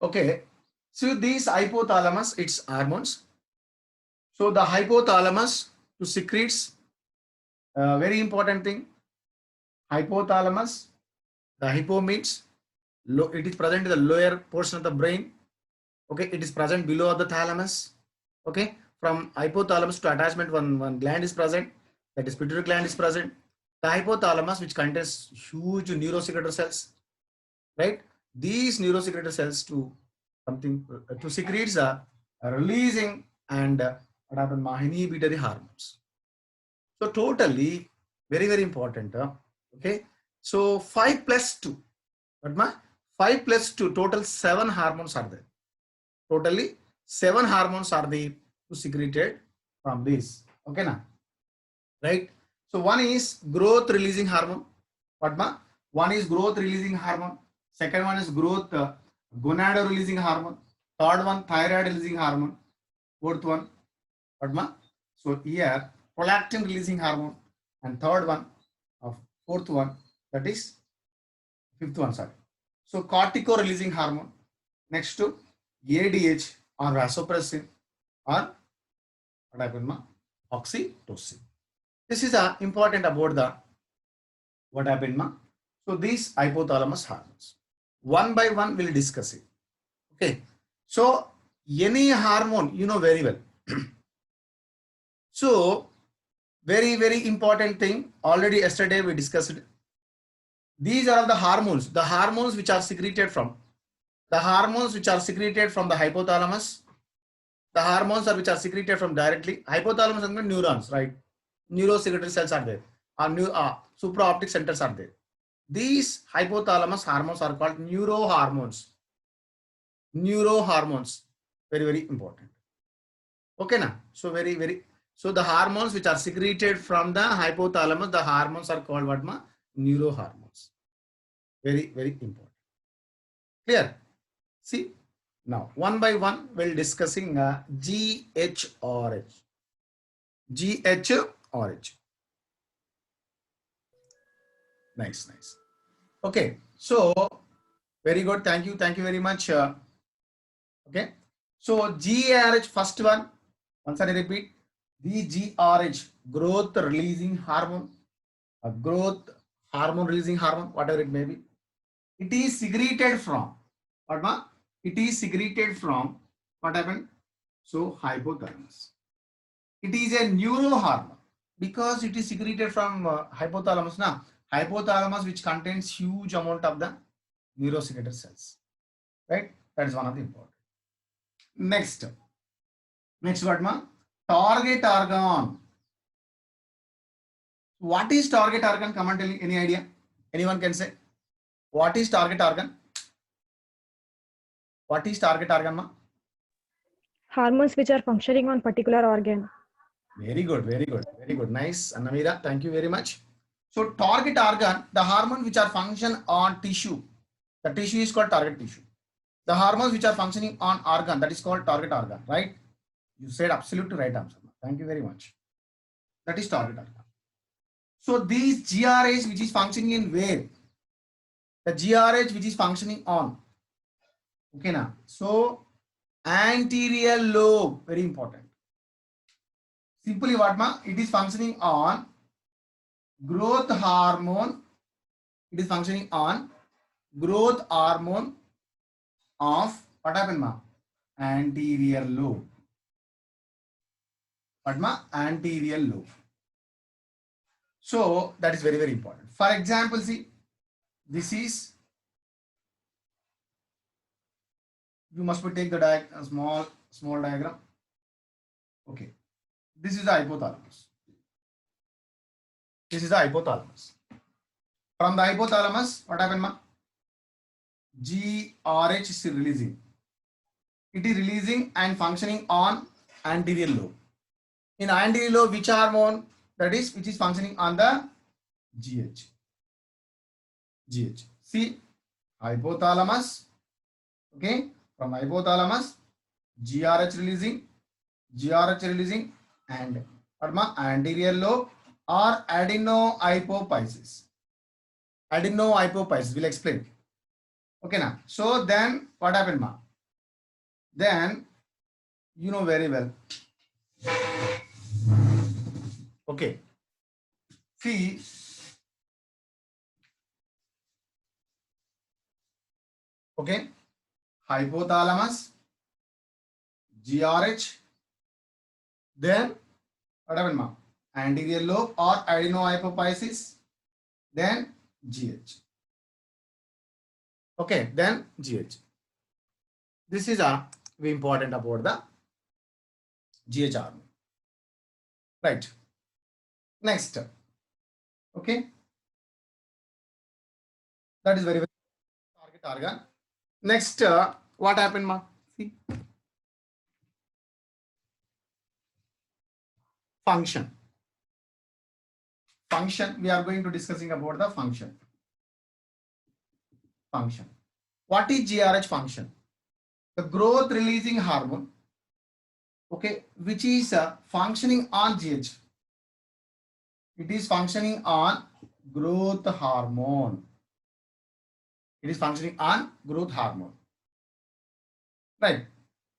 Okay. So these hypothalamus, it's hormones. So the hypothalamus to secretes very important thing. Hypothalamus, the hypo means low, it is present in the lower portion of the brain. Okay, it is present below the thalamus. Okay, from hypothalamus to attachment, one gland is present, that is pituitary gland is present. The hypothalamus, which contains huge neurosecretory cells, right? These neurosecretory cells to something to secretes releasing and what happened, inhibitory hormones. So totally very important. Okay, so 5 plus 2, what ma 5 plus 2, total 7 hormones are there. Totally 7 hormones are the secreted from this. Okay now, right? So one is growth releasing hormone. What ma? One is growth releasing hormone. Second one is growth gonadal releasing hormone. Third one thyroid releasing hormone. Fourth one what ma? So here prolactin releasing hormone, and third one of fourth one, that is fifth one, sorry. So cortico releasing hormone. Next to ADH or vasopressin or what happened ma? Oxytocin. This is important about the what happened ma? So these hypothalamus hormones. One by one we'll discuss it. Okay. So any hormone you know very well. So very important thing, already yesterday we discussed. These are the hormones which are secreted from the hypothalamus. The hormones are which are secreted from directly hypothalamus and neurons, right? Neurosecretory cells are there, or supraoptic centers are there. These hypothalamus hormones are called neurohormones. Very important. Okay now. So so the hormones which are secreted from the hypothalamus, the hormones are called what ma? Neurohormones. Very important. Clear? See, now one by one we'll discussing GHRH. GHRH. Nice. Okay, so very good. Thank you very much. Okay, so GRH, first one. Once I repeat, the GRH, growth releasing hormone, growth hormone releasing hormone, whatever it may be. It is secreted from what ma? It is secreted from what happened? So hypothalamus. It is a neurohormone because it is secreted from hypothalamus. Now, hypothalamus which contains huge amount of the neurosecretory cells, right? That is one of the important. Next what ma? Target organ. What is target organ? Come on, tell me, any idea? Anyone can say? What is target organ? What is target organ, ma? Hormones which are functioning on particular organ. Very good. Nice, Annamira. Thank you very much. So target organ, the hormones which are function on tissue. The tissue is called target tissue. The hormones which are functioning on organ, that is called target organ, right? You said absolutely right answer. Thank you very much. That is target organ. So these GRH which is functioning in where? The GRH which is functioning on. Okay now. So anterior lobe, very important. Simply what ma? It is functioning on growth hormone. It is functioning on growth hormone of what happened ma? Anterior lobe. What ma? Anterior lobe. So that is very important. For example, see, this is, you must take the small diagram. Okay, this is the hypothalamus. From the hypothalamus, what happened ma? GRH is releasing. It is releasing and functioning on anterior lobe. In anterior lobe, which hormone? That is which is functioning on the GH. See, hypothalamus. Okay, from hypothalamus, GRH releasing, and anterior lobe or adenohypophysis. Adenohypophysis, we'll explain. Okay now. So then what happened ma? then you know very well. Okay. See, okay, hypothalamus, GRH, then what happened, ma? Anterior lobe or adenohypophysis, then GH. Okay, then GH. This is very important about the GH hormone. Right. Next. Okay. That is very, very target organ. Next, what happened, ma? See. Function. Function. We are going to discussing about the function. Function. What is GRH function? The growth releasing hormone, okay, which is functioning on GH. It is functioning on growth hormone. It is functioning on growth hormone. Right.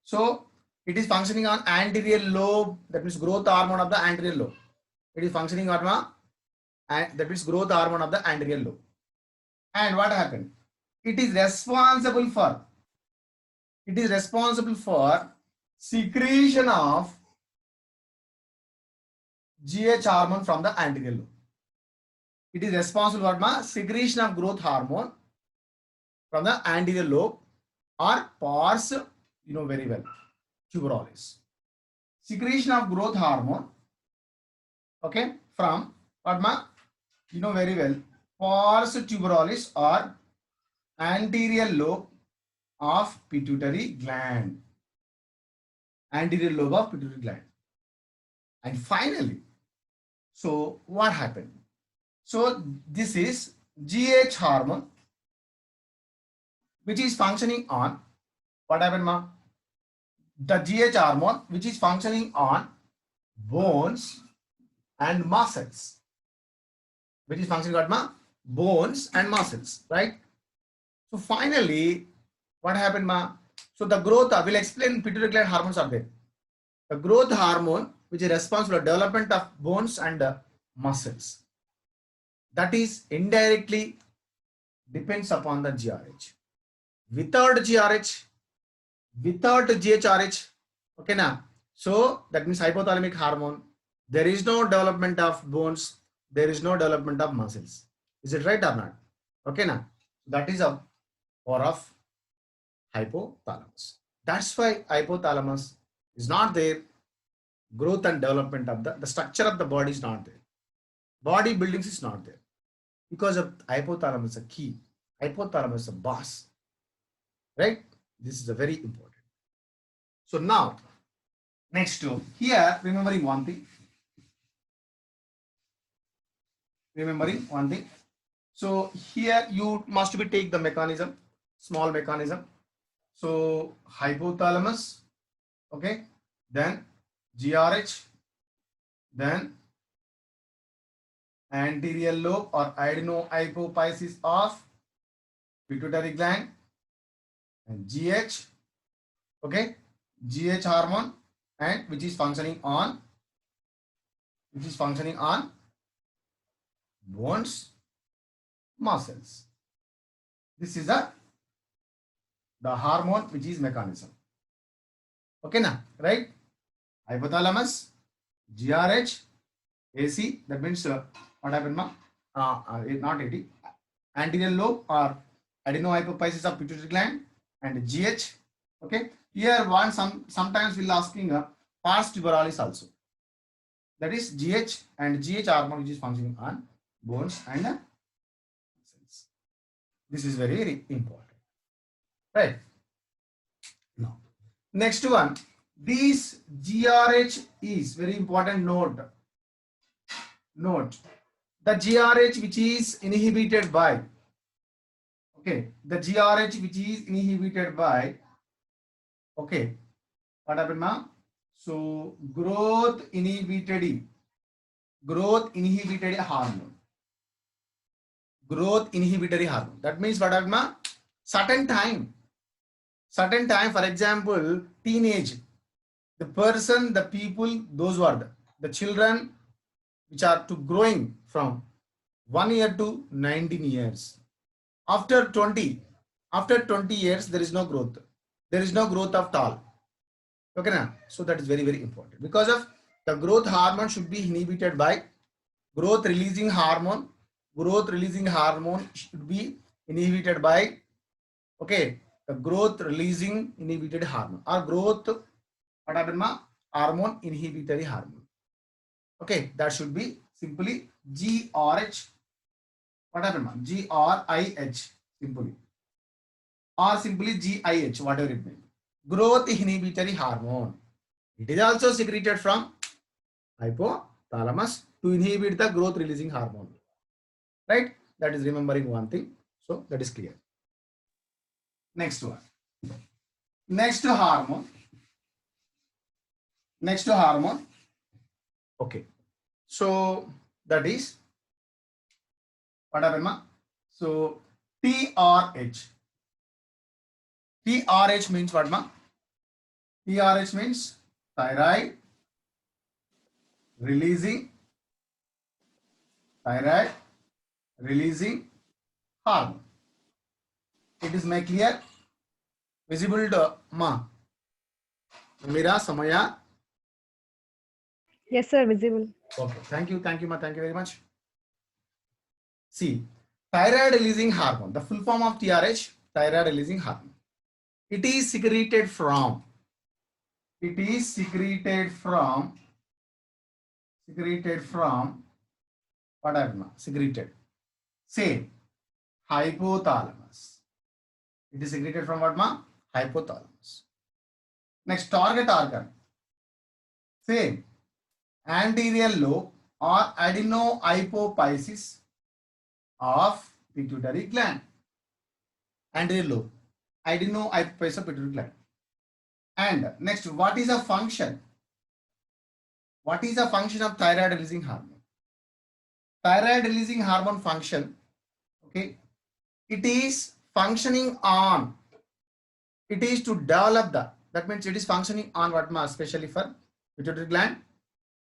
So it is functioning on anterior lobe, that means growth hormone of the anterior lobe. It is functioning on that means growth hormone of the anterior lobe. And what happened? It is responsible for secretion of GH hormone from the anterior lobe. It is responsible for secretion of growth hormone from the anterior lobe or pars, you know very well, tuberosity. Secretion of growth hormone, okay, from what, you know very well, pars tuberosity or anterior lobe of pituitary gland. Anterior lobe of pituitary gland. And finally, so what happened? So this is GH hormone, which is functioning on what happened, ma? The GH hormone, which is functioning on bones and muscles, which is functioning on ma? Bones and muscles, right? So finally, what happened, ma? So the growth, I will explain pituitary gland hormones are there. The growth hormone, which is responsible for development of bones and muscles, that is indirectly depends upon the GRH. Without GRH, without GHRH, okay now. So that means hypothalamic hormone, there is no development of bones, there is no development of muscles. Is it right or not? Okay now. That is a power of hypothalamus. That's why hypothalamus is not there. Growth and development of the structure of the body is not there. Body buildings is not there. Because of hypothalamus is a key. Hypothalamus is a boss. Right? This is a very important. So now, next to here, remembering one thing. So here you must be take the mechanism, small mechanism. So hypothalamus, okay, then GRH, then anterior lobe or adenohypophysis of pituitary gland, and GH, okay, GH hormone, and which is functioning on bones, muscles. This is the hormone which is mechanism. Okay now, right? Hypothalamus, GRH, AC, that means what happened, ma? Not AD, anterior lobe or adenohypophysis of pituitary gland, and GH. Okay, here one sometimes we'll asking pars tuberosity also. That is GH and GH hormone which is functioning on bones and cells. This is very, very important, right? Now, next one. This GRH is very important. Note the GRH which is inhibited by, okay, the GRH which is inhibited by, okay, what happened, ma? So growth inhibitory hormone. Growth inhibitory hormone. That means what happened, ma? Certain time certain time, for example, teenage, the person, the people, those who are the children which are to growing from 1 year to 19 years. After 20 years, there is no growth. There is no growth of all. Okay, now, so that is very, very important because of the growth hormone should be inhibited by growth releasing hormone. Growth releasing hormone should be inhibited by, okay, the growth releasing inhibited hormone or growth what happened ma hormone inhibitory hormone. Okay, that should be simply GRH. What happened ma GRIH simply or simply GIH, whatever it may be. Growth inhibitory hormone. It is also secreted from hypothalamus to inhibit the growth releasing hormone. Right? That is remembering one thing. So that is clear. Next one. Next hormone. Next hormone. Okay. So that is what happened ma? So TRH. TRH means what ma? TRH means thyroid releasing hormone. It is make clear, visible to ma. Mira Samaya. Yes, sir, visible. Okay, thank you ma, thank you very much. See, thyroid releasing hormone, the full form of TRH, thyroid releasing hormone. It is secreted from what happened? Secreted. Say hypothalamus. It is secreted from what ma? Hypothalamus. Next, target organ. Same. Anterior lobe or adenohypophysis of pituitary gland. Anterior lobe. Adenohypophysis of pituitary gland. And next, what is the function? What is the function of thyroid releasing hormone? Thyroid releasing hormone function, okay, it is functioning on, it is to develop that means it is functioning on what ma, especially for pituitary gland,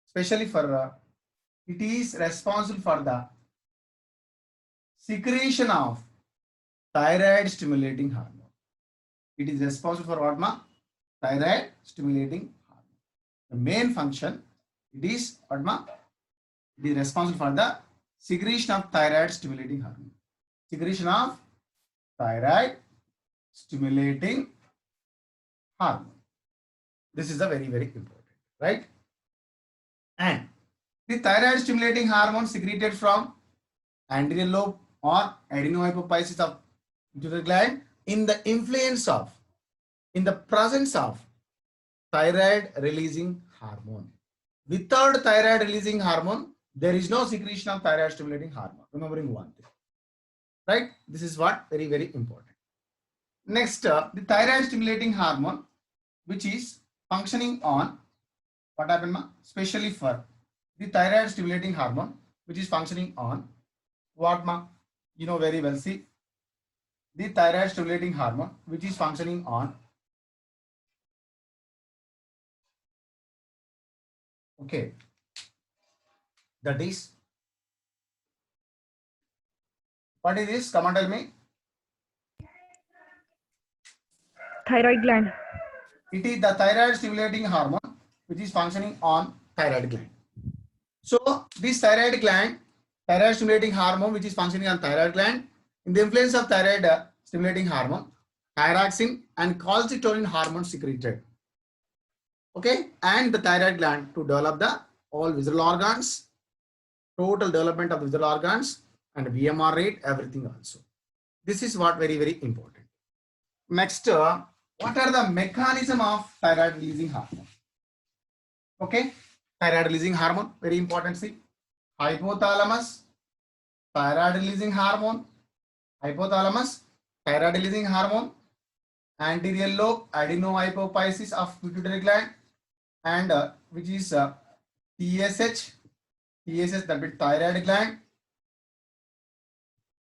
especially for it is responsible for the secretion of thyroid stimulating hormone. It is responsible for what ma? Thyroid stimulating hormone. The main function, it is what ma? It is responsible for the secretion of thyroid stimulating hormone. Secretion of thyroid stimulating hormone. This is a very, very important, right? And the thyroid stimulating hormone secreted from anterior lobe or adenohypophysis of pituitary gland in the influence of, in the presence of thyroid releasing hormone. Without thyroid releasing hormone, there is no secretion of thyroid stimulating hormone. Remembering one thing, right? This is what very, very important. Next, the thyroid stimulating hormone, which is functioning on what happened ma? Especially for the thyroid stimulating hormone, which is functioning on what ma? You know very well. See, the thyroid stimulating hormone, which is functioning on, okay, that is, what is this? Come on, tell me. Thyroid gland. It is the thyroid stimulating hormone which is functioning on thyroid gland. So this thyroid gland, thyroid stimulating hormone which is functioning on thyroid gland, in the influence of thyroid stimulating hormone, thyroxine and calcitonin hormone secreted. Okay, and the thyroid gland to develop the all visual organs, total development of the visual organs and VMR rate, everything also. This is what very, very important. Next, what are the mechanism of thyroid releasing hormone? Okay, thyroid releasing hormone, very important. See, hypothalamus, thyroid releasing hormone, hypothalamus, thyroid releasing hormone, anterior lobe, adenohypophysis of pituitary gland, and which is TSH, that means thyroid gland,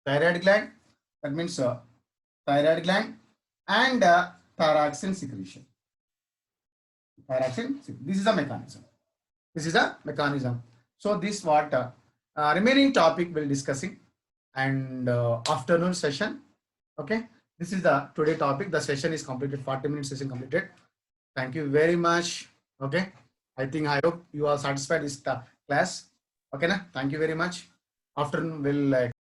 that means thyroid gland, and thyroxine secretion. This is a mechanism. So this what remaining topic we'll discussing and afternoon session. Okay, this is the today topic. The session is completed. 40-minute session completed. Thank you very much. Okay, I hope you are satisfied with the class. Okay, na? Thank you very much. Afternoon we'll